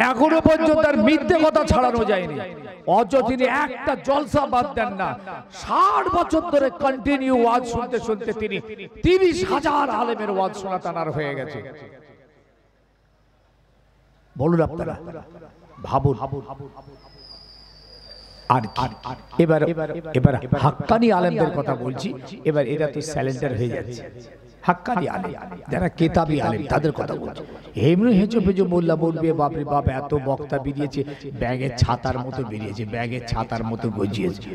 এখনো পর্যন্ত তার মিথ্যে কথা ছাড়ানো যায়নি। অথচ তিনি একটা জলসা বাদ দেন না। 60 বছর ধরে কন্টিনিউ ওয়াজ শুনতে শুনতে তিনি 30,000 আলেমের ওয়াজ শোনা তার হয়ে গেছে। বলুন আপনারা, ভাবুন। আর এবার এবার হাক্কানি আলেমদের কথা বলছি। এবার এরা তো স্যালেন্ডার হয়ে যাচ্ছে। হাক্কানি আলেম যারা কেতাবি আলেম তাদের কথা বলছি। এমনি হেঁচো পেঁচো মোল্লা বলবে, বাপরে বাপ এত বক্তা বেরিয়েছে, ব্যাগের ছাতার মতো বেরিয়েছে, ব্যাগের ছাতার মতো গজিয়েছে।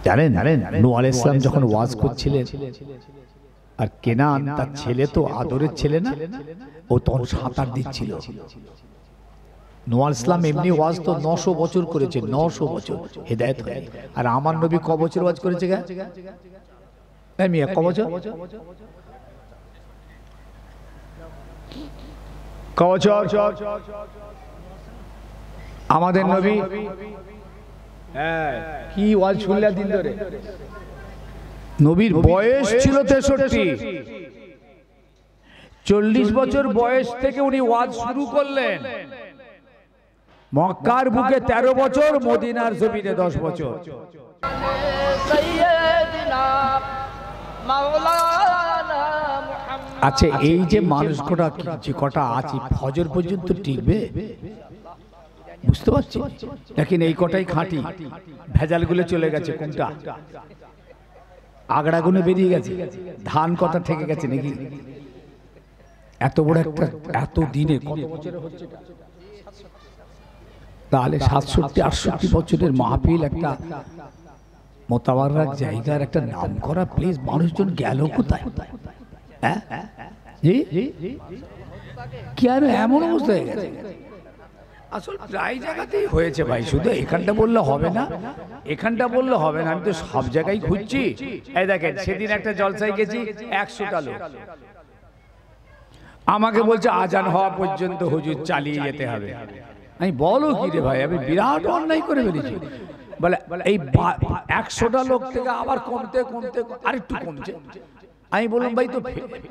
জানেন নূহ আলাইহিস সালাম যখন ওয়াজ করছিলেন, আর কেনান তার ছেলে তো আদরের ছেলে না, ও তখন সাঁতার দিচ্ছিল। নূহ আলাইহিস সালাম এমনি ওয়াজ তো 900 বছর করেছে, 900 বছর হেদায়েত হয়নি। আর আমার নবী ক বছর ওয়াজ করেছে গা? মিয়া ক বছর? ক বছর? আমাদের নবী কি ওয়াজ শুনলে দিন ধরে? নবীর বয়স ছিল 63। 40 বছর বয়স থেকে উনি ওয়াজ শুরু করলেন। মক্কার বুকে 13 বছর, মদিনার জমিনে 10 বছর। আচ্ছা, এই যে মানুষ কটা আছে ফজর পর্যন্ত টিকবে? বুঝতে পারছি। দেখেন এই কটাই খাঁটি, ভেজালগুলো চলে গেছে। কোনটা? আগড়াগুলো বেরিয়ে গেছে, ধান কটা থেকে গেছে নাকি? এত বড় একটা এত দিনে কত বছরে হচ্ছে? তাহলে 67-68 বছরের মাহফিল, একটা মোতাবারক জায়গার একটা নাম করা প্লেস, মানুষজন গেল কোথায়? হ্যাঁ জি, কেন এমন অবস্থা হয়ে গেছে? আসল প্রায় জায়গাতেই হয়েছে ভাই, শুধু এখানটা বললে হবে না, এখানটা বললে হবে না। আমি তো সব জায়গায় খুঁজছি। এই দেখেন, সেদিন একটা জলসায় গেছি, 100টা লোক আমাকে বলছে আজান হওয়া পর্যন্ত হুজুর চালিয়ে যেতে হবে। আমি বলো কি রে ভাই, আমি বিরাট অন্যায় করে ফেলেছি। বলে এই 100টা লোক থেকে আবার কমতে কমতে আরেকটু কমছে। আমি বললাম ভাই, তো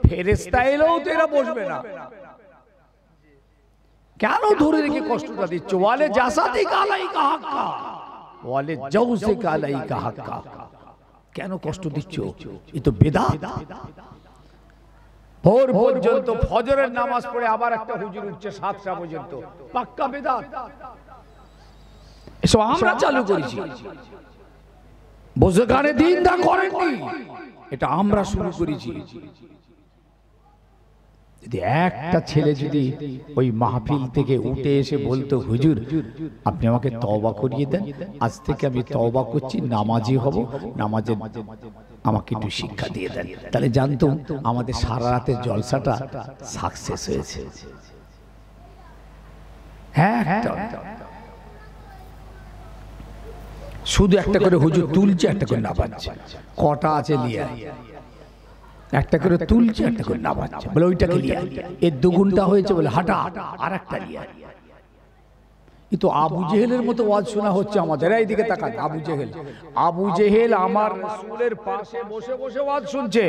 ফেরেশতা এলেও তো এরা বসবে না, কেন ধরে রেখে কষ্টটা দিচ্ছ? ওয়ালে জাসাদিকা আলাইকা হাক্কা, ওয়ালে জাওজিকা আলাইকা হাক্কা। কেন কষ্ট দিচ্ছ? এ তো বেদাত। ভোর পর্যন্ত ফজরের নামাজ পড়ে আবার একটা হুজুর উঠছে 7টা পর্যন্ত, পাক্কা বেদাত। এসব আমরা চালু করেছি। বুজুর্গানে দিন দা করেননি, এটা আমরা শুরু করেছি। যদি একটা ছেলে যদি ওই মাহফিল থেকে উঠে এসে বলতো, হুজুর আপনি আমাকে তওবা করিয়ে দেন, আজ থেকে আমি তওবা করছি, নামাজি হব, নামাজে আমাকে একটু শিক্ষা দিয়ে দেন, তাহলে জানতো আমাদের সারা রাতের জলসাটা সাকসেস হয়েছে। হ্যাঁ, শুধু একটা করে হুজুর তুলছে, একটা করে নামাচ্ছে। কটা আছে লিয়া? একটা করে তুলছে, একটা করে নামাচ্ছে, বলে ওইটাকে লিয়া। এর দুগুণটা হয়েছে বলে হাঁটা, আর একটা লিয়া। এ তো আবু জেহেলের মতো ওয়াজ শোনা হচ্ছে আমাদের। এইদিকে তাকান, আবু জেহেল আমার রাসূলের পাশে বসে বসে ওয়াজ শুনছে।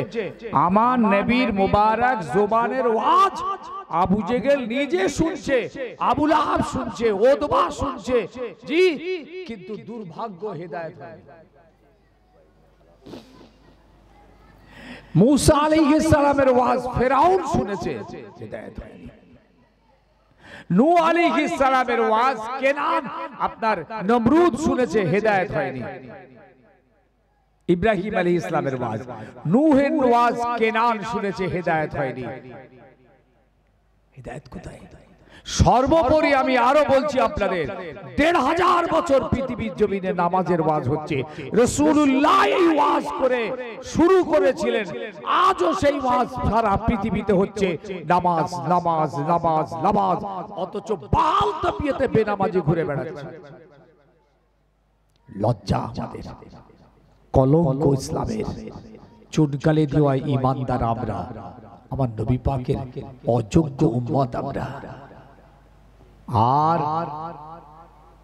আমার নবীর মুবারক জবানের ওয়াজ আবু জেহেল নিজে শুনছে, আবু লাহাব শুনছে, ওতবা শুনছে। জি, কিন্তু দুর্ভাগ্য হেদায়েত হয়নি। मूसा अलैहिस्सलाমের ওয়াজ ফেরাউন শুনেছে, হেদায়েত হয়নি। নূহ अलैहिस्सलाমের ওয়াজ কেনান আপনার নমরুদ শুনেছে, হেদায়েত হয়নি। ইব্রাহিম अलैहिस्सलाমের ওয়াজ, নূহের ওয়াজ কেনান শুনেছে, হেদায়েত হয়নি। হেদায়েত কোথায়? সর্বোপরি আমি আরো বলছি আপনাদের, ১৫০০ বছর পৃথিবীর জমিনে নামাজের ওয়াজ হচ্ছে। রাসূলুল্লাহ এই ওয়াজ করে শুরু করেছিলেন, আজও সেই ওয়াজ সারা পৃথিবীতে হচ্ছে, নামাজ নামাজ নামাজ নামাজ। অথচ বাল তাপিয়েতে বেনামাজি ঘুরে বেড়াচ্ছে। লজ্জা আমাদের, কলঙ্ক ইসলামের, চুনকালে দেওয়া ঈমানদার আমরা, আমার নবী পাকের অযোগ্য উম্মত আমরা। আর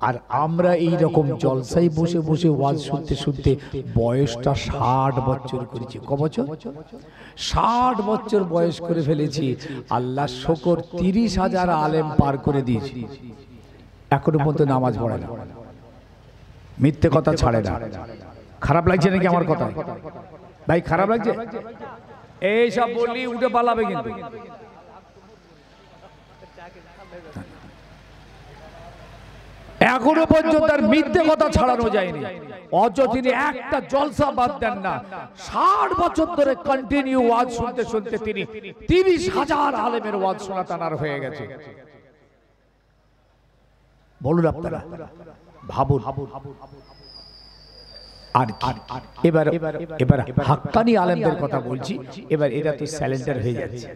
আর আমরা এই রকম জলসায় বসে বসে ওয়াজ শুনতে শুনতে বয়সটা 60 বছর করেছি। ক বছর? 60 বছর বয়স করে ফেলেছি। আল্লাহ শুকর 30,000 আলেম পার করে দিয়েছি, এখনো পর্যন্ত নামাজ পড়ে না, মিথ্যে কথা ছাড়ে না। খারাপ লাগছে নাকি আমার কথা? ভাই খারাপ লাগছে? এইসব বললি উঠে পালাবে কিন্তু। এখনো পর্যন্ত তার মিথ্যে কথা ছাড়ানো যায়নি, অথচ তিনি একটা জলসা বাদ দেন না। 60 বছর ধরে কন্টিনিউ ওয়াজ শুনতে শুনতে তিনি 30,000 আলেমের ওয়াজ শোনা তানার হয়ে গেছে। বলুন আপনারা, ভাবুন। আর এবার এবার হাক্কানি আলেমদের কথা বলছি। এবার এরা তো স্যালেন্ডার হয়ে যাচ্ছে।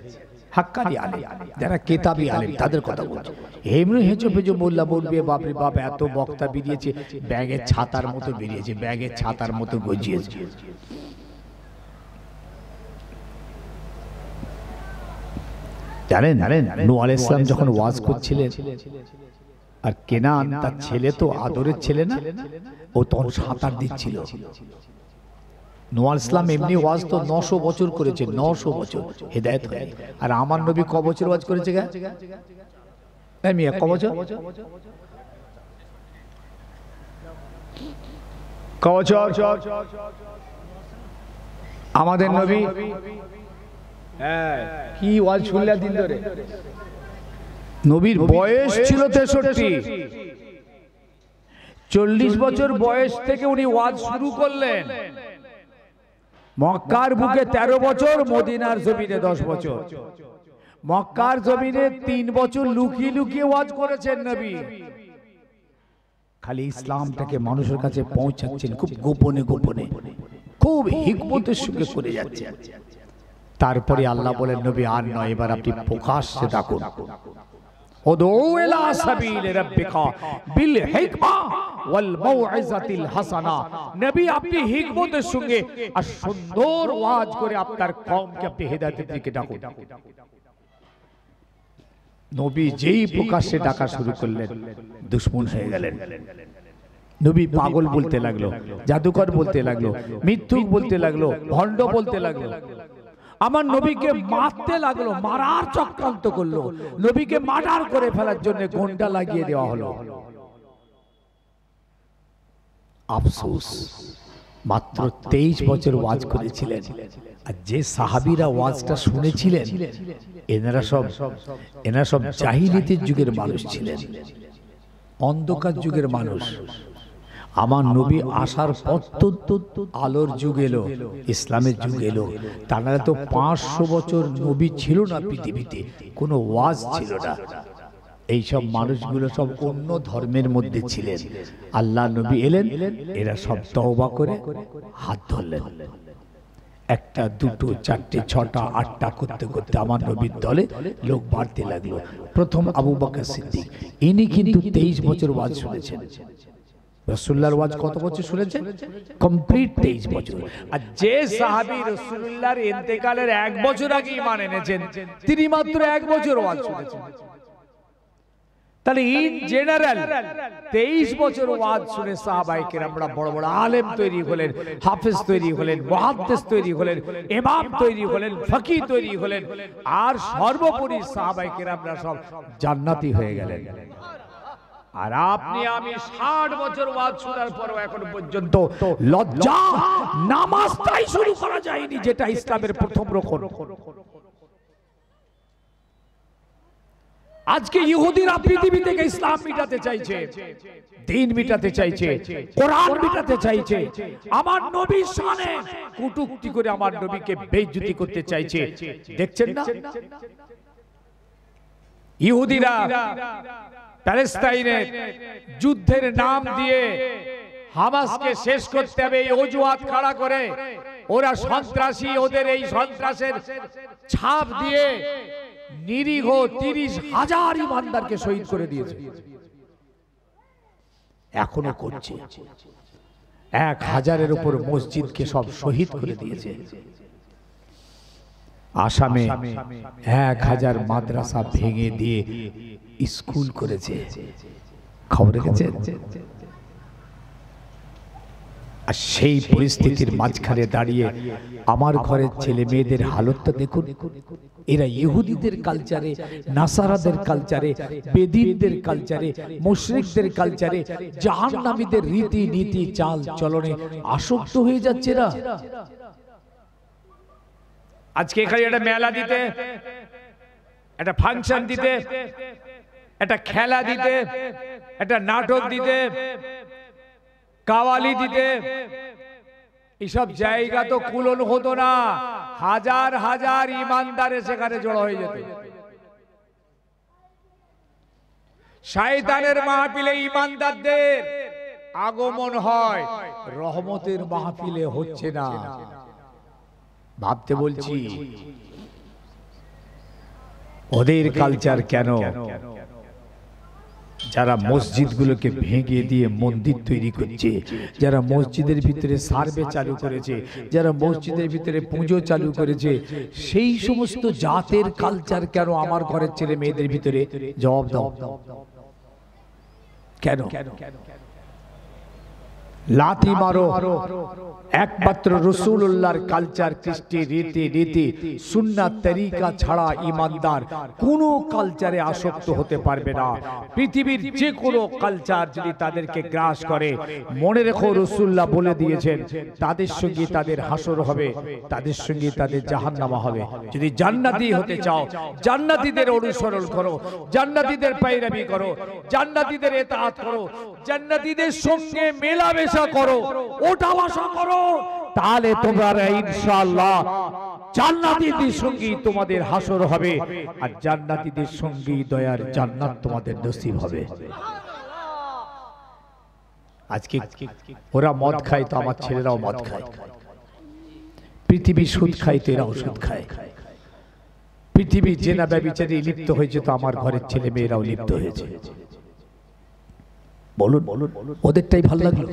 হাক্কানি আলেম যারা কেতাবি আলেম তাদের কথা বলছি। এমনি হেঁচো পেঁচো মোল্লা বলবে বাপরে বাপ এত বক্তা বেরিয়েছে, ব্যাগের ছাতার মতো বেরিয়েছে, ব্যাগের ছাতার মতো গজিয়েছে। জানেন নূহ আলাইহিস সালাম যখন ওয়াজ করছিলেন, আর কেনান তার ছেলে তো আদরের ছেলে না, ও তখন সাঁতার দিচ্ছিল। নূহ আলাইহিস সালাম এমনি ওয়াজ তো 900 বছর করেছে, 900 বছর হেদায়েত হয়ে। আর আমার নবী ক বছর ওয়াজ করেছে? ক বছর? ক বছর? আমাদের নবী কি ওয়াজ শুনলেন দিন ধরে? নবীর বয়স ছিল 63। 40 বছর বয়স থেকে উনি ওয়াজ শুরু করলেন। মক্কার বুকে 13 বছর, মদিনার জমিনে 10 বছর। মক্কার জমিনে 3 বছর লুকিয়ে লুকিয়ে ওয়াজ করেছেন নবী। খালি ইসলামটাকে মানুষের কাছে পৌঁছাচ্ছেন খুব গোপনে গোপনে, খুব হিকমতের সঙ্গে করে যাচ্ছেন। তারপরে আল্লাহ বলেন, নবী আর নয়, এবার আপনি প্রকাশ্যে ডাকুন। উদউ ইলা সাবিল রাব্বিকা বিল হিকমা ওয়াল মাউইজাতিল হাসানা। নবী আপনি হিকমতের সঙ্গে আর সুন্দর ওয়াজ করে আপনার কওমকে আপনি হেদায়েতের দিকে ডাকুন। নবী যেই প্রকাশ্যে ডাকা শুরু করলেন, দুশমন হয়ে গেলেন। নবী পাগল বলতে লাগলো, জাদুকর বলতে লাগলো, মিথ্যুক বলতে লাগলো, ভণ্ড বলতে লাগলো। আমার নবীকে মারতে লাগলো, মারার চক্রান্ত করলো। নবীকে মার্ডার করে ফেলার জন্য ঘণ্টা লাগিয়ে দেওয়া হলো। আফসোস, মাত্র 23 বছর ওয়াজ করেছিলেন। আর যে সাহাবীরা ওয়াজটা শুনেছিলেন, এনারা সব জাহিলিয়াতের যুগের মানুষ ছিলেন, অন্ধকার যুগের মানুষ। আমার নবী আসার পর তো আলোর যুগ এলো, ইসলামের যুগ এলো। তারা তো 500 বছর নবী ছিল না পৃথিবীতে, কোনো ওয়াজ ছিল না। এইসব মানুষগুলো সব অন্য ধর্মের মধ্যে ছিলেন। আল্লাহ নবী এলেন, এরা সব তওবা করে হাত ধরলেন। একটা, দুটো, চারটে, ছটা, আটটা করতে করতে আমার নবীর দলে লোক বাড়তে লাগলো। প্রথম আবু বকর সিদ্দিক, ইনি কিন্তু 23 বছর ওয়াজ শুনেছেন। রাসূলুল্লাহর ওয়াজ কত বছর শুনেছেন? কমপ্লিট 23 বছর। আর যে সাহাবী রাসূলুল্লাহর ইন্তেকালের 1 বছর আগে ঈমান এনেছেন, তিনি মাত্র 1 বছর ওয়াজ শুনেছেন। তাহলে ইন জেনারেল 23 বছর ওয়াজ শুনে সাহাবায়ে কেরামরা বড় বড় আলেম তৈরি হলেন, হাফেজ তৈরি হলেন, মুহাদ্দিস তৈরি হলেন, ইমাম তৈরি হলেন, ফকিহ তৈরি হলেন। আর সর্বোপরি সাহাবায়ে কেরামরা সব জান্নাতি হয়ে গেলেন। আর আপনি আমি 60 বছর ওয়াজ শোনার পরও এখনো পর্যন্ত লজ্জা নামাজটাই শুরু করা যায়নি, যেটা ইসলামের প্রথম রকম। আজকে ইহুদিরা পৃথিবী থেকে ইসলাম মিটাতে চাইছে, দ্বীন মিটাতে চাইছে, কোরআন মিটাতে চাইছে, আমার নবীর শানে কটূক্তি করে আমার নবীকে বেইজ্জতি করতে চাইছে। দেখছেন না ইহুদিরা প্যালেস্তাইনে যুদ্ধের নাম দিয়ে হামাসকে শেষ করতে হবে এই অজুহাত খাড়া করে ওরা সন্ত্রাসী, ওদের এই সন্ত্রাসের ছাপ দিয়ে নিরীহ 30,000 ইমানদারকে শহীদ করে দিয়েছে। এখনো করছে। 1000-এর উপর মসজিদকে সব শহীদ করে দিয়েছে। আসামে 1000 মাদ্রাসা ভেঙে দিয়ে স্কুল করেছে। খবর রেখেছেন? আর সেই পরিস্থিতির মাঝখানে দাঁড়িয়ে আমার ঘরের ছেলে মেয়েদের হালতটা দেখুন। এরা ইহুদিদের কালচারে, নাসারাদের কালচারে, বেদিনদের কালচারে, মুশরিকদের কালচারে, জাহান্নামীদের রীতি নীতি চাল চলনে আসক্ত হয়ে যাচ্ছে এরা। আজকে এখানে একটা মেলা দিতে, একটা ফাংশন দিতে, একটা খেলা দিতে, একটা নাটক দিতে, কাওয়ালি দিতে, এসব জায়গা তো কুলন হতো না। হাজার হাজার ইমানদারে সেখানে জড়ো হয়ে যেত। শয়তানের মাহফিলে ইমানদারদের আগমন হয়, রহমতের মাহফিলে হচ্ছে না। ভাবতে বলছি ওদের কালচার কেন? যারা মসজিদগুলোকে ভেঙে দিয়ে মন্দির তৈরি করছে, যারা মসজিদের ভিতরে সার্ভে চালু করেছে, যারা মসজিদের ভিতরে পুজো চালু করেছে, সেই সমস্ত জাতের কালচার কেন আমার ঘরের ছেলে মেয়েদের ভিতরে? জবাব দাও কেন? লাথি মারো, একমাত্র রাসূলুল্লাহর কালচার, কৃষ্টি, রীতি সুন্নাত তরিকা ছাড়া ইমানদার কোনো কালচারে আসক্ত হতে পারবে না। পৃথিবীর যে কোনো কালচার যদি তাদেরকে গ্রাস করে, মনে রেখো রাসূলুল্লাহ বলে দিয়েছেন তাদের সঙ্গে তাদের হাসর হবে, তাদের সঙ্গে তাদের জাহান্নামা হবে। যদি জান্নাতি হতে চাও, জান্নাতীদের অনুসরণ করো, জান্নাতীদের পায়রাবি করো, জান্নাতীদের ইতাআত করো, জান্নাতীদের সঙ্গে মেলামেশা করো, ওঠা বসা করো, তাহলে তোমরা ইনশাআল্লাহ জান্নাতীদের সঙ্গে তোমাদের হাসর হবে, আর জান্নাতীদের সঙ্গে দয়ার জান্নাত তোমাদের নসিব হবে। আজকে ওরা মদ খায় তো আমার ছেলেরাও মদ খায়, পৃথিবী সুদ খায় তো এরাও সুদ খায়, পৃথিবী জেনা ব্যভিচারে লিপ্ত হয়েছে তো আমার ঘরের ছেলে মেয়েরাও লিপ্ত হয়েছে। বলুন ওদেরটাই ভালো লাগলো?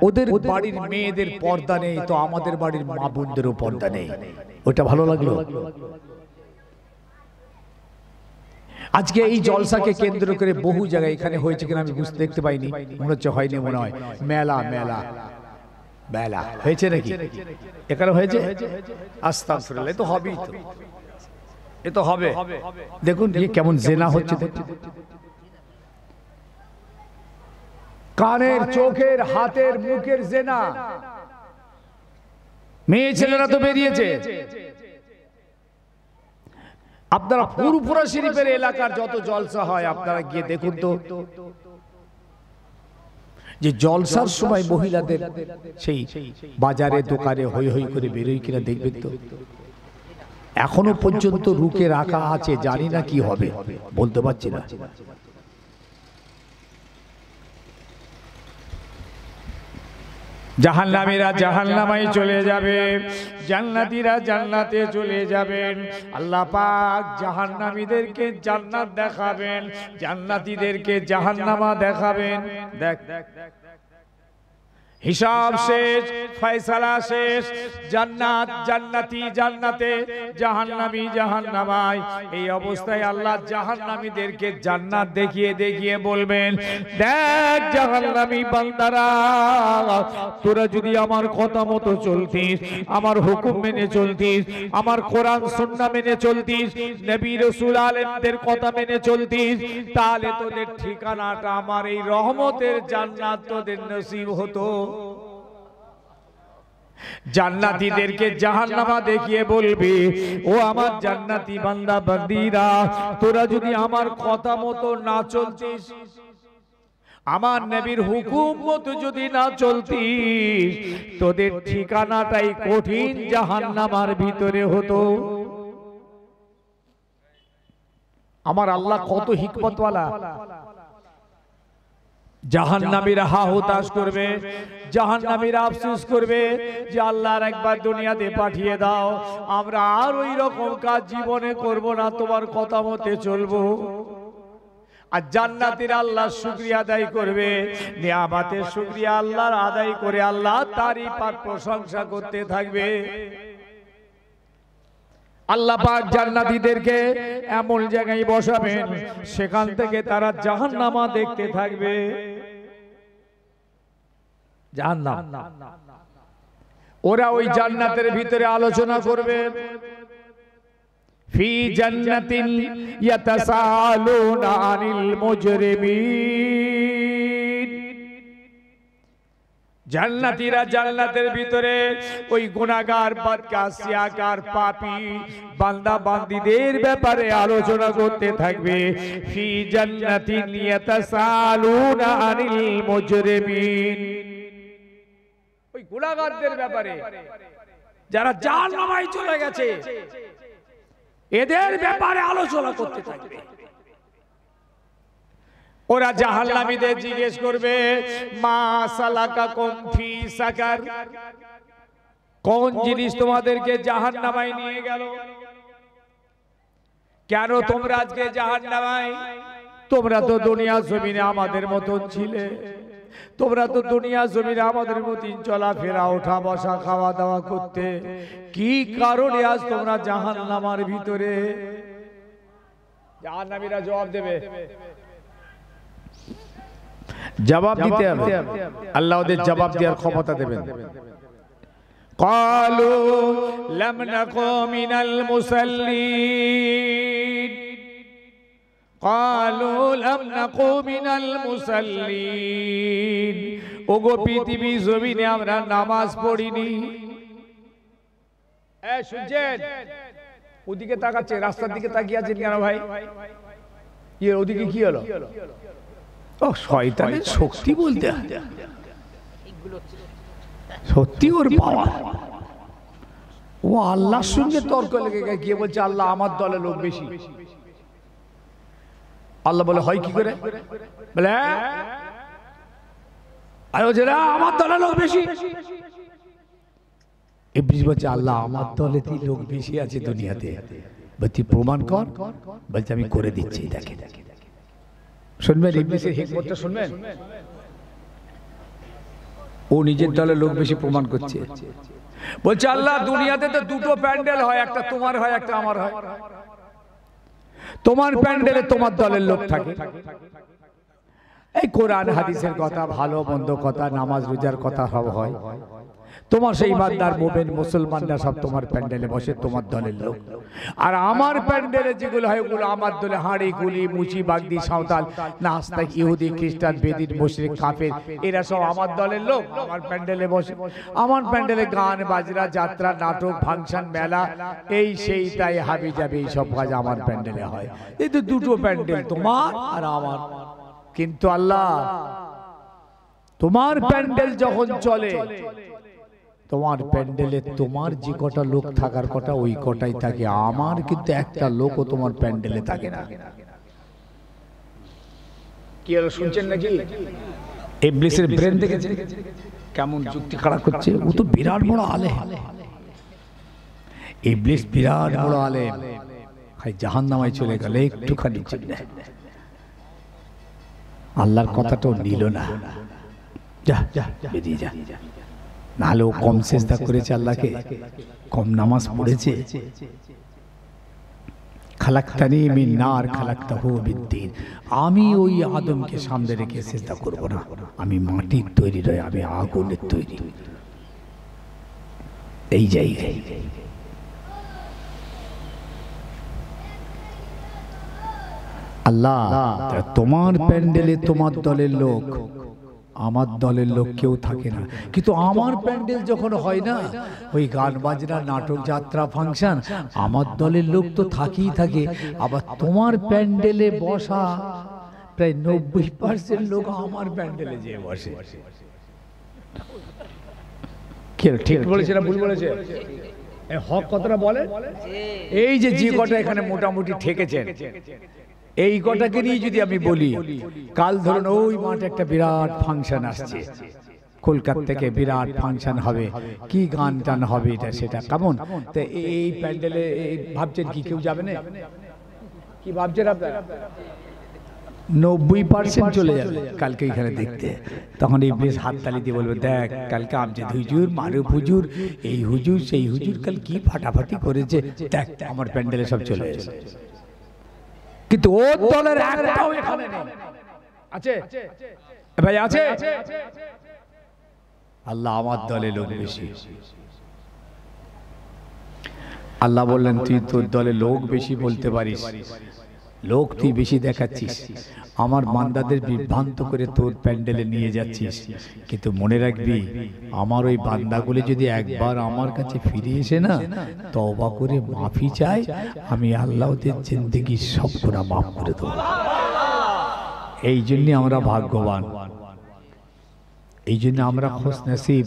ওদের বাড়ির মেয়েদের পর্দা নেই তো আমাদের বাড়ির মা বোনদেরও পর্দা নেই, ওটা ভালো লাগলো? আজকে এই জলসাকে কেন্দ্র করে বহু জায়গায়, এখানে হয়েছে কিনা আমি বুঝতে দেখতে পাইনি, মনে হচ্ছে হয়নি, মনে হয় মেলা মেলা মেলা হয়েছে নাকি? এখানে হয়েছে? আস্তাগফিরুল্লাহ, এ তো হবেই, তো এ তো হবে। দেখুন কেমন জেনা হচ্ছে, কানের, চোখের, হাতের, মুখের জেনা। মেয়ে ছেলেরা তো বেরিয়েছে। আপনারা ফুরফুরা শরীফের এলাকার যত জলসা হয় আপনারা গিয়ে দেখুন তো, যে জলসার সময় মহিলাদের সেই বাজারে দোকানে হই হই করে বেরোয় কিনা দেখবেন তো। এখনো পর্যন্ত রুকে রাখা আছে, জানি না কি হবে, বলতে পারছি না। জাহান্নামীরা জাহান্নামায় চলে যাবে, জান্নাতীরা জান্নাতে চলে যাবেন। আল্লাহ পাক জাহান্নামীদেরকে জান্নাত দেখাবেন, জান্নাতীদেরকে জাহান্নামা দেখাবেন। দেখ হিসাব শেষ, ফয়সালা শেষ, জান্নাত জান্নাতি জান্নাতে, জাহান্নামী জাহান্নামায়। এই অবস্থায় আল্লাহ জাহান্নামীদেরকে জান্নাত দেখিয়ে দেখিয়ে বলবেন, দেখ জাহান্নামী বান্দারা, তোরা যদি আমার কথা মতো চলতিস, আমার হুকুম মেনে চলতিস, আমার কোরআন সুন্নাহ মেনে চলতিস, নবী রাসূল আলেমদের কথা মেনে চলতিস, তাহলে তোদের ঠিকানাটা আমার এই রহমতের জান্নাত তোদের নসিব হতো। জান্নাতীদেরকে জাহান্নামা দেখিয়ে বলবে, ও আমার জান্নাতি বান্দা বান্দীরা, তোরা যদি আমার কথা মতো না চলতিস, আমার নবীর হুকুম মতো যদি না চলতিস, তোদের ঠিকানাটাই কঠিন জাহান্নামার ভিতরে হতো। আমার আল্লাহ কত হিকমতওয়ালা। জাহান্নামীরা হা হুতাশ করবে, জাহান্নামীরা আফসোস করবে যে আল্লাহর একবার দুনিয়াতে পাঠিয়ে দাও, আমরা আর ওই রকম কাজ জীবনে করব না, তোমার কথা মতে চলবো। আর জান্নাতীরা আল্লাহর শুকরিয়া আদায় করবে, নিয়ামতের শুকরিয়া আল্লাহর আদায় করে আল্লাহ তারই পাক প্রশংসা করতে থাকবে। আল্লাহ পাক জান্নাতীদেরকে এমন জায়গায় বসাবেন সেখান থেকে তারা জাহান্নামা দেখতে থাকবে। জাহান্নাম, ওরা ওই জান্নাতের ভিতরে আলোচনা করবে। ফি জান্নাতিন ইয়াতাসালুনা আনিল মুজরিমিন। জান্নাতীরা জান্নাতের ভিতরে ওই গুনাহগার, বদকাসিয়াকার, পাপী বান্দা বান্দীদের ব্যাপারে আলোচনা করতে থাকবে। ফি জান্নাতিন ইয়াতাসালুনা আনিল মুজরিমিন। ওই গুনাহগারদের ব্যাপারে, যারা জাহান্নামে চলে গেছে, এদের ব্যাপারে আলোচনা করতে থাকবে। ওরা জাহান্নামীদের জিজ্ঞেস করবে, মা সালাকাকুম ফি সাকার, কোন জিনিস তোমাদেরকে জাহান্নামে নিয়ে গেল? কেন তোমরা আজকে জাহান্নামে? তোমরা তো দুনিয়া জমিনে আমাদের মতন ছিলে, তোমরা তো দুনিয়া জমিনে আমাদের মতন চলাফেরা, ওঠা বসা, খাওয়া দাওয়া করতে, কি কারণে আজ তোমরা জাহান্নামের ভিতরে? জাহান্নামীরা জবাব দেবে, জবাব দিতে হবে, আল্লাহ ওদের জবাব দেওয়ার ক্ষমতা দেবেন। ক্বালু লাম নাকু মিনাল মুসাল্লিন, ক্বালু লাম নাকু মিনাল মুসাল্লিন। ওগো পৃথিবী জমিনে আমরা নামাজ পড়িনি। শুনছেন? ওদিকে তাকাচ্ছে, রাস্তার দিকে তাকিয়ে আছেন কেন ভাই? ওদিকে কি হলো? ও শয়তানের শক্তি বলতে সত্যি ওর পাওয়ার। ও আল্লাহর সঙ্গে তর্ক লেগে গিয়ে বলছে, আল্লাহ আমার দলে লোক বেশি। আল্লাহ বলে, হয় কি করে? বলে আমার দলে লোক বেশি। ইবলিস বলছে, আল্লাহ আমার দলে লোক বেশি আছে দুনিয়াতে, বলছি প্রমাণ কর। বলছে আমি করে দিচ্ছি, দেখে। শুনবেন ইবলিসের হিকমতটা, শুনবেন। ও নিজের দলে লোক বেশি প্রমাণ করছে। বলছে, আল্লাহ দুনিয়াতে তো দুটো প্যান্ডেল হয়, একটা তোমার হয়, একটা আমার হয়। তোমার প্যান্ডেলে তোমার দলের লোক থাকে, এই কোরআন হাদিসের কথা, ভালো মন্দ কথা, নামাজ রোজার কথা সব হয়। তোমার সেই ইমানদার মুমিন মুসলমানরা সব তোমার প্যান্ডেলে বসে, তোমার দলের লোক। আর আমার প্যান্ডেলে যেগুলো হয় ওগুলো আমার দলে হাঁড়ি, গুলি, মুচি, বাগদি, সাঁওতাল, নাস্তিক, ইহুদি, খ্রিস্টান, বেদিন, মুশরিক, কাফের, এরা সব আমার দলের লোক, আমার প্যান্ডেলে বসে। আমার প্যান্ডেলে গান বাজনা, যাত্রা, নাটক, ফাংশন, মেলা, এই সেই তাই হাবি যাবে, এই সব কাজ আমার প্যান্ডেলে হয়। এই তো দুটো প্যান্ডেল, তোমার আর আমার। কিন্তু আল্লাহ, তোমার প্যান্ডেল যখন চলে, তোমার প্যান্ডেলে তোমার যে কটা লোক থাকার কথা ওই কটাই থাকে, আমার কিন্তু একটা লোকও তোমার প্যান্ডেলে থাকে না। কি হলো, শুনছেন নাকি? ইবলিসের ব্রেন দেখেছেন কেমন যুক্তি খাড়া করছে? ও তো বিরাট বড় আলেম, ইবলিস বিরাট বড় আলেম, খাই জাহান্নামে চলে গেল একটুখানি জন্য। আল্লাহর কথাটাও নিল না, যা যা বেরিয়ে যা। নাহলে ও কম সেজদা করেছে আল্লাহকে, কম নামাজ পড়েছে। খালাকতানি মিন নার খালাকতাহু মিন তিন। আমি ওই আদমকে সামনে রেখে সেজদা করব না, আমি মাটির তৈরি নয়, আমি আগুনের তৈরি। এই জায়গায় আল্লাহ, তোমার প্যান্ডেলে তোমার দলের লোক, আমার দলের লোক কেউ থাকে না। কিন্তু আমার প্যান্ডেল যখন হয় না, ওই গান বাজনা, নাটক, যাত্রা, ফাংশন, আমার দলের লোক তো থাকেই থাকে। আবার তোমার প্যান্ডেলে বসা প্রায় 90% লোক আমার প্যান্ডেলে যেয়ে বসে। ঠিক বলেছে না ভুল বলেছে? হক কথাটা বলে। এই যে কটা এখানে মোটামুটি ঠেকেছেন, এই কটাকে নিয়ে যদি আমি বলি, কাল ধরুন ওই মাঠে একটা বিরাট ফাংশন আসছে, কলকাতা থেকে বিরাট ফাংশন হবে, কি গান টান হবে, এটা সেটা কেমন, তো এই প্যান্ডেলে ভাবছেন কি কেউ যাবে না? কি ভাবছেন আপনারা? 90% চলে যাবে কালকে এখানে দেখতে। তখন ইবলিস হাততালি দিয়ে বলবে, দেখ কালকে আমজাদ হুজুর, মারুফ হুজুর, এই হুজুর সেই হুজুর কাল কি ফাটাফাটি করেছে, দেখ আমার প্যান্ডেলে সব চলে এসেছে। কিন্তু ওর দলের একটাও এখানে নেই। আছে ভাই? আছে? আল্লাহ আমার দলে লোক বেশি। আল্লাহ বললেন, তুই তোর দলে লোক বেশি বলতে পারিস, লোক তুই বেশি দেখাচ্ছিস, আমার বান্দাদের বিভ্রান্ত করে তোর প্যান্ডেলে নিয়ে যাচ্ছিস, কিন্তু মনে রাখবি আমার ওই বান্দাগুলি যদি একবার আমার কাছে ফিরে এসে না তওবা করে মাফি চায়, আমি আল্লাহ ওদের জিন্দেগি সব গুনাহ মাফ করে দেব। এই জন্য আমরা ভাগ্যবান, এই জন্য আমরা খুশনসিব।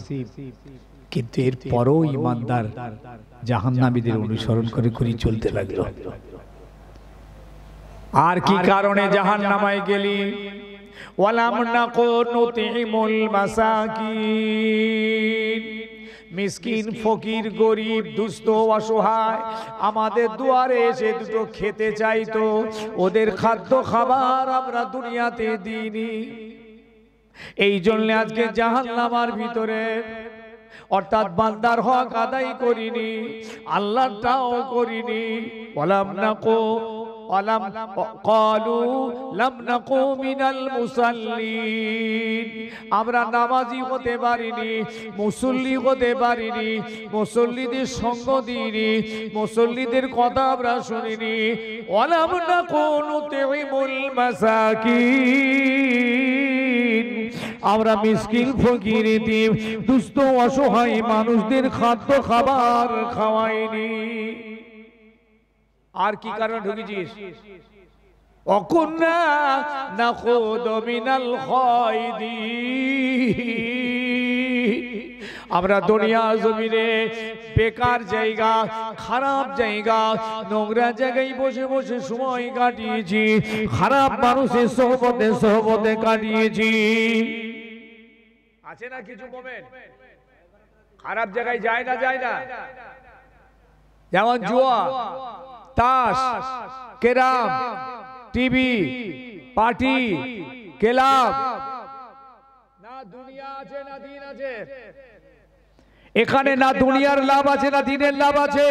কিন্তু এর পরও ইমানদার জাহান্নামীদের অনুসরণ করে করে চলতে লাগলো। আর কি কারণে জাহান্নামায় গেলি? ওয়ালাম নাকুন নুতিমুল মাসাকিন, মিসকিন, ফকির, গরিব, দুস্থ, অসহায় আমাদের দুয়ারে এসে দুটো খেতে চাইতো, ওদের খাদ্য খাবার আমরা দুনিয়াতে দিইনি। এই জন্য আজকে জাহান্নামার ভিতরে, অর্থাৎ বান্দার হক আদায় করিনি, আল্লাহটাও করিনি। ওয়ালাম নাকু ওয়ালাম ক্বালু লাম নাকু মিনাল মুসাল্লিন, আমরা নামাজি হতে পারিনি, মুসল্লি হতে পারিনি, মুসল্লিদের সঙ্গ দিইনি, মুসল্লিদের কথা আমরা শুনিনি। ওয়ালাম নাকু নুতিমুল মাসাকিন, আমরা মিসকিন, ফকির, এতিম, দুস্থ, অসহায় মানুষদের খাদ্য খাবার খাওয়াইনি। আর কি কারণে ঢুকেছিস? অকুন্না নাখুদু মিনাল খায়দিন, আমরা দুনিয়া জমিনে বেকার জায়গা, খারাপ জায়গা, নোংরা জায়গায় বসে বসে সময় কাটিয়েছি, খারাপ মানুষের সোহবতে কাটিয়েছি। আছে না কিছু মোমেন্ট খারাপ জায়গায় যায় না? যায় না? যেমন জুয়া, তাস, ক্যারাম, টিভি, পার্টি, ক্লাব। না দুনিয়া আছে না দিন আছে? এখানে না দুনিয়ার লাভ আছে না দিনের লাভ আছে।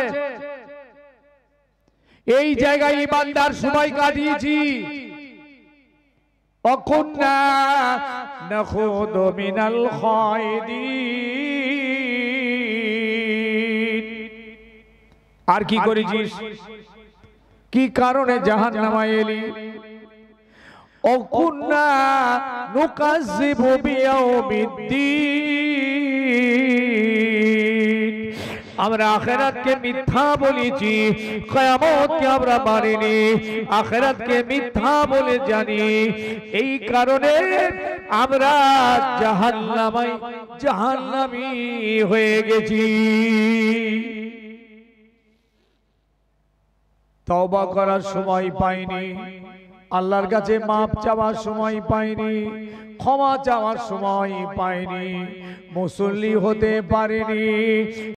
এই জায়গায় ইমানদার সময় কাটিয়েছি। অকুন্না নাখুদু মিনাল খায়দিন। আর কি করেছিস? কি কারণে জাহান্নামে এলি? অকুন্না নুকাযযিবু বিয়াউমিদ্দিন, আমরা আখিরাতকে মিথ্যা বলেছি, কিয়ামতকে আমরা মানিনি, আখিরাতকে মিথ্যা বলে জানি। এই কারণে আমরা জাহান্নামী হয়ে গেছি। তওবা করার সময় পাইনি, আল্লাহর কাছে মাপ চাওয়ার সময় পাইনি, ক্ষমা চাওয়ার সময় পাইনি, মুসল্লি হতে পারিনি।